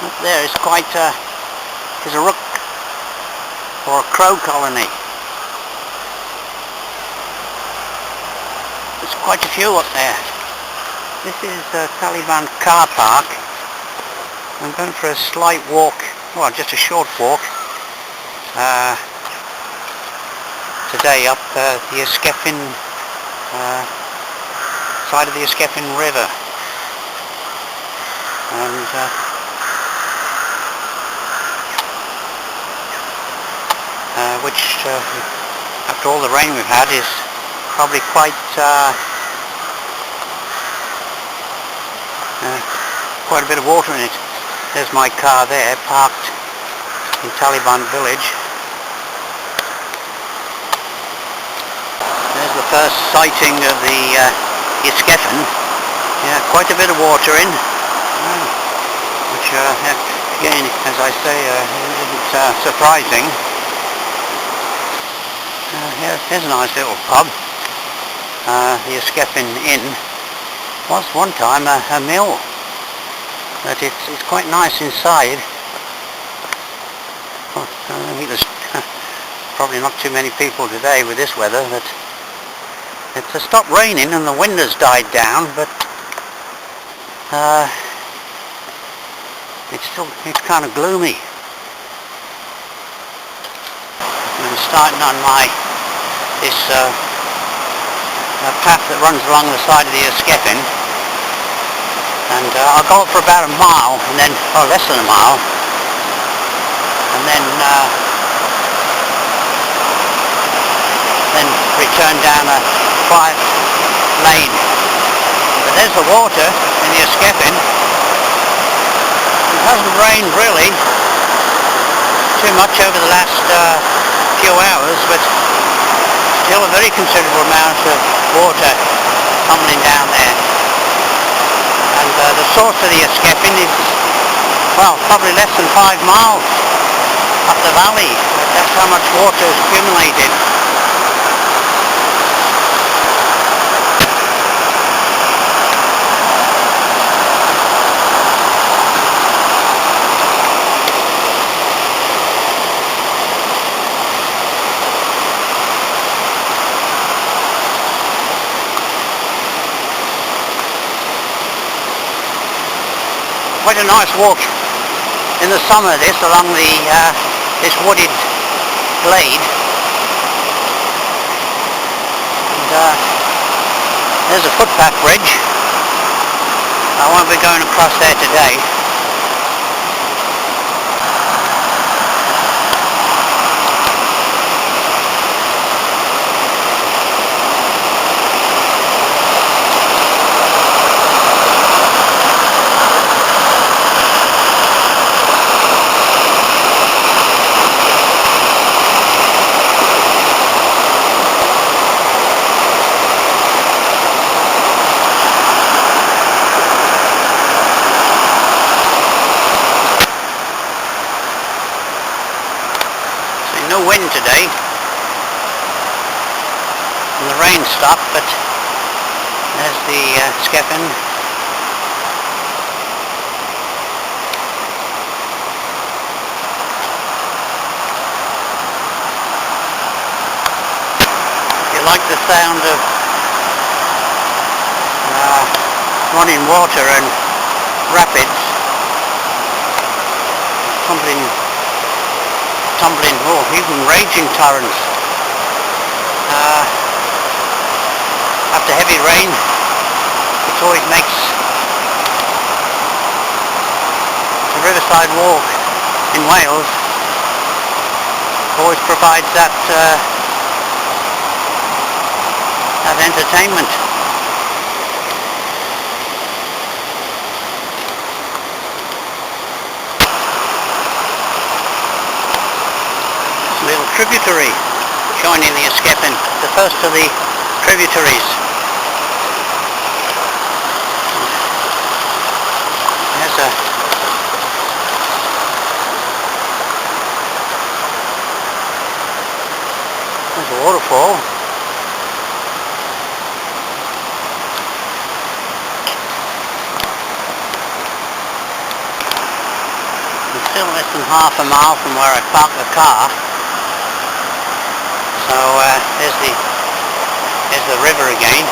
Up there is quite is a rook or a crow colony. There's quite a few up there. This is Tal-y-bont car park. I'm going for a slight walk, well, just a short walk today up the Ysgethin side of the Ysgethin River, and which after all the rain we've had is probably quite a bit of water in it. There's my car there, parked in Tal-y-bont village. There's the first sighting of the Ysgethin. Yeah, quite a bit of water in, which again, as I say, isn't surprising. Here's a nice little pub. The Ysgethin Inn was one time a mill, but it's quite nice inside. Well, I think there's probably not too many people today with this weather. But it's stopped raining and the wind has died down, but it's kind of gloomy. I'm starting on this path that runs along the side of the Ysgethin, and I'll go up for about a mile, and then, or less than a mile, and then return down a quiet lane. But there's the water in the Ysgethin. It hasn't rained really too much over the last few hours, but still a very considerable amount of water tumbling down there. And the source of the Ysgethin is, well, probably less than 5 miles up the valley. That's how much water has accumulated. Quite a nice walk in the summer, this, along this wooded glade. And there's a footpath bridge. I won't be going across there today. No wind today, and the rain stopped, but there's the Ysgethin. If you like the sound of running water and rapids, tumbling, or even raging torrents. After heavy rain, which always makes the riverside walk in Wales, always provides that entertainment. Little tributary joining the Ysgethin, the first of the tributaries. There's a waterfall. still less than half a mile from where I parked the car. So there's the river again.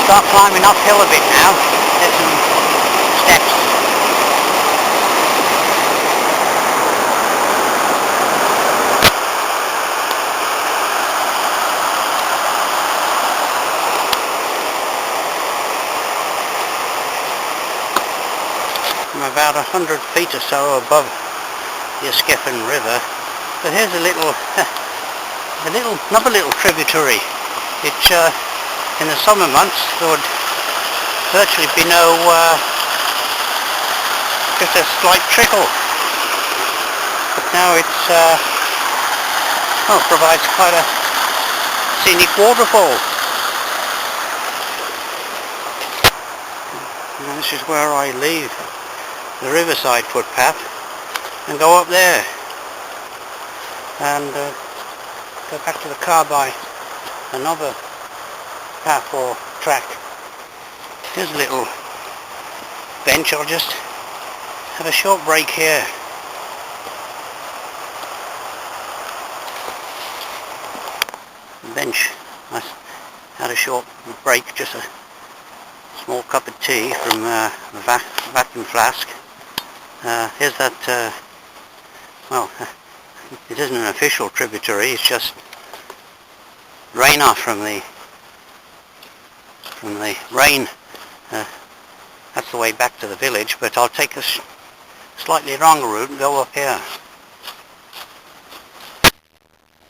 Start climbing uphill a bit now. There's some steps. I'm about 100 feet or so above the Ysgethin River, but here's another little tributary. It's in the summer months there would virtually be no, just a slight trickle. But now it's, provides quite a scenic waterfall. And this is where I leave the riverside footpath and go up there and go back to the car by another path or track. Here's a little bench. I'll just have a short break here. Bench. I had a short break, just a small cup of tea from a vacuum flask. Here's that, well, it isn't an official tributary, it's just runoff from the rain. That's the way back to the village, but I'll take a slightly longer route and go up here.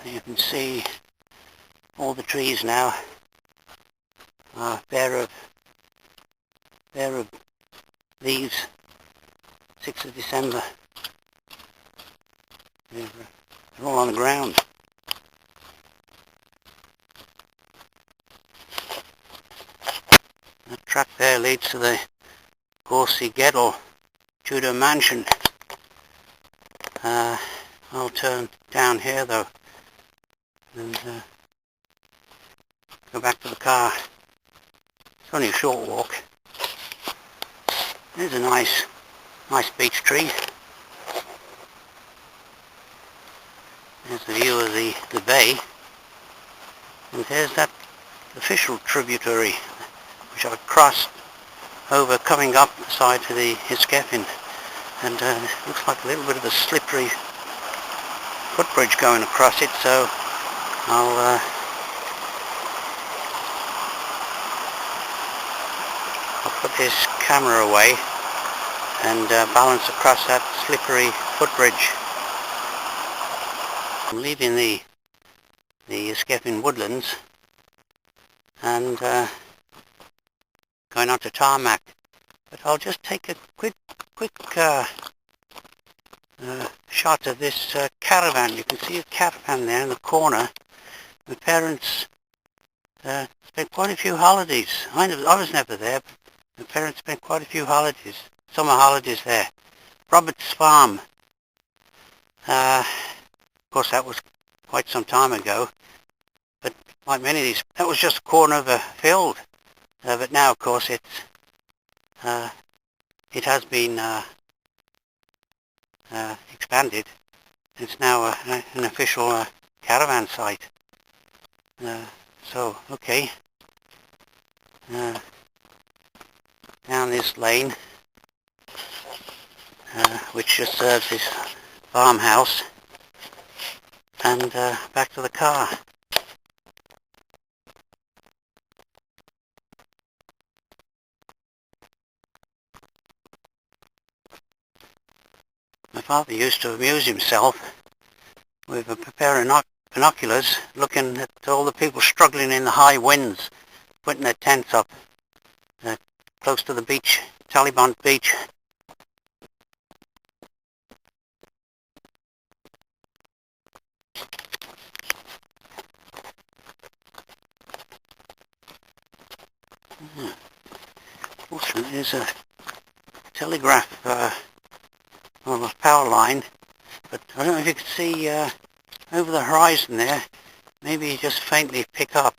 You can see all the trees now are bare of leaves. 6th of December. They're all on the ground. That track there leads to the Tal-y-bont Tudor mansion. I'll turn down here though and go back to the car. It's only a short walk. There's a nice beech tree. There's the view of the bay. And there's that official tributary which I crossed over coming up the side to the Ysgethin. And it looks like a little bit of a slippery footbridge going across it, so I'll put this camera away and balance across that slippery footbridge. I'm leaving the Ysgethin woodlands and going on to tarmac, but I'll just take a quick shot of this caravan. You can see a caravan there in the corner. My parents spent quite a few holidays. I was never there, but my parents spent quite a few holidays, summer holidays there. Robert's farm. Of course that was quite some time ago, but like many of these, that was just a corner of a field. But now of course it has been expanded. It's now an official caravan site. So okay, down this lane, which just serves this farmhouse, and back to the car. father used to amuse himself with a pair of binoculars looking at all the people struggling in the high winds, putting their tents up close to the beach, Tal-y-bont beach. Fortunately, there's a telegraph on a power line, but I don't know if you can see over the horizon there. Maybe you just faintly pick up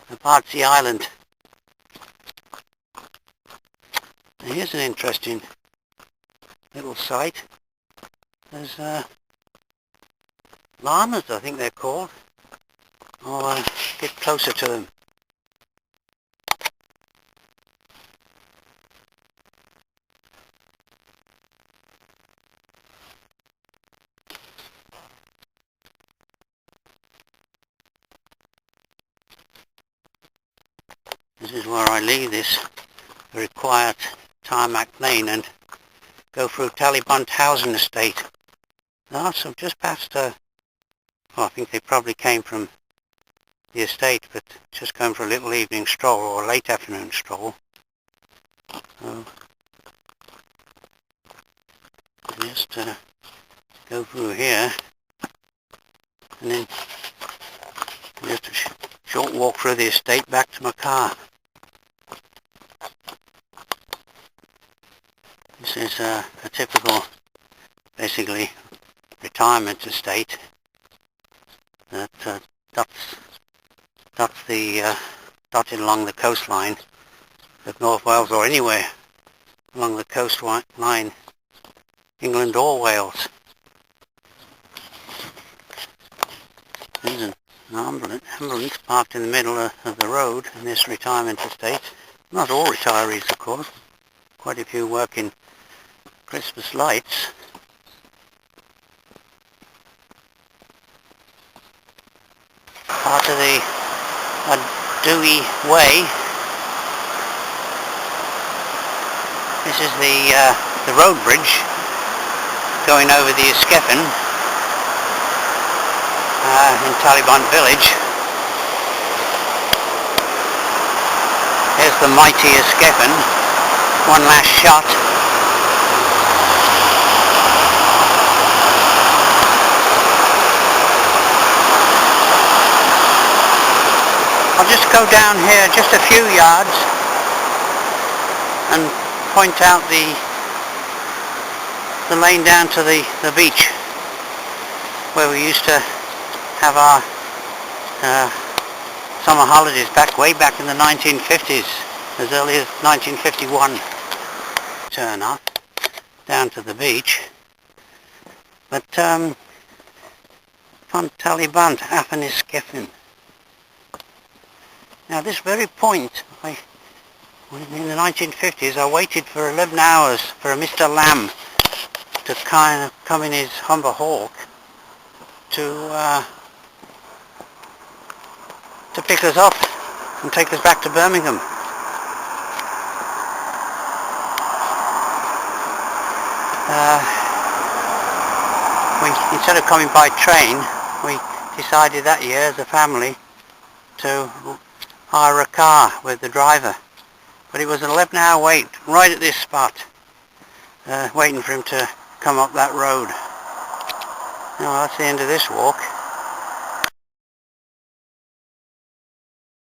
the Barmouth Island. Now here's an interesting little site. There's llamas, I think they're called. I'll get closer to them. This is where I leave this very quiet tarmac lane and go through Tal-y-bont housing estate. Now, so just past, I think they probably came from the estate, but just going for a little evening stroll or a late afternoon stroll. So, just go through here, and then just a short walk through the estate back to my car. This is a typical, basically, retirement estate that dots the dotted along the coastline of North Wales or anywhere along the coastline, England or Wales. There's an ambulance parked in the middle of the road in this retirement estate. Not all retirees, of course. Quite a few work in Christmas lights. Part of the Dewey Way. This is the road bridge going over the Ysgethin in Tal-y-bont village. Here's the mighty Ysgethin. One last shot. I'll just go down here just a few yards and point out the lane down to the beach where we used to have our summer holidays way back in the 1950s, as early as 1951. Turn off down to the beach, but from Tal-y-bont, Afon Ysgethin. Now this very point, in the 1950s, I waited for 11 hours for a Mr. Lamb to kind of come in his Humber Hawk to pick us up and take us back to Birmingham. Instead of coming by train, we decided that year as a family to hire a car with the driver. But it was an 11-hour wait right at this spot, waiting for him to come up that road. Now that's the end of this walk.